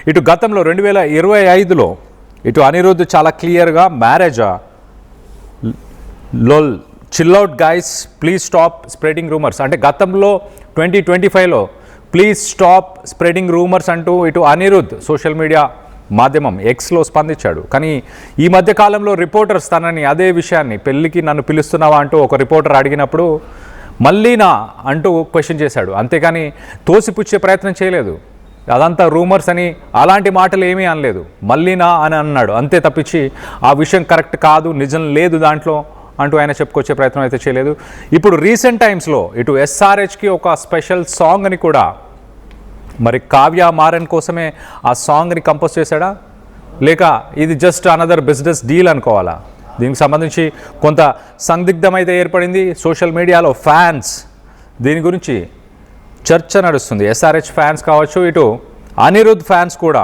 ఇటు గతంలో 2025లో ఇటు అనిరుద్ధ్ చాలా క్లియర్గా మ్యారేజా lol chill out guys please stop spreading rumours అంటే గతంలో 2025లో ప్లీజ్ స్టాప్ స్ప్రెడింగ్ రూమర్స్ అంటూ ఇటు అనిరుద్ధ్ సోషల్ మీడియా మాధ్యమం ఎక్స్లో స్పందించాడు. కానీ ఈ మధ్య కాలంలో రిపోర్టర్స్ తనని అదే విషయాన్ని పెళ్ళికి నన్ను పిలుస్తున్నావా అంటూ ఒక రిపోర్టర్ అడిగినప్పుడు మళ్ళీనా అంటూ క్వశ్చన్ చేశాడు. అంతేకాని తోసిపుచ్చే ప్రయత్నం చేయలేదు. అదంతా రూమర్స్ అని అలాంటి మాటలు ఏమీ అనలేదు. మళ్ళీనా అని అన్నాడు అంతే తప్పించి ఆ విషయం కరెక్ట్ కాదు, నిజం లేదు దాంట్లో అంటూ ఆయన చెప్పుకొచ్చే ప్రయత్నం అయితే చేయలేదు. ఇప్పుడు రీసెంట్ టైమ్స్లో ఇటు ఎస్ఆర్హెచ్కి ఒక స్పెషల్ సాంగ్ అని కూడా మరి కావ్య మారన్ కోసమే ఆ సాంగ్ని కంపోజ్ చేశాడా, లేక ఇది జస్ట్ అనదర్ బిజినెస్ డీల్ అనుకోవాలా? దీనికి సంబంధించి కొంత సందిగ్ధం అయితే ఏర్పడింది. సోషల్ మీడియాలో ఫ్యాన్స్ దీని గురించి చర్చ నడుస్తుంది. ఎస్ఆర్హెచ్ ఫ్యాన్స్ కావచ్చు, ఇటు అనిరుద్ధ్ ఫ్యాన్స్ కూడా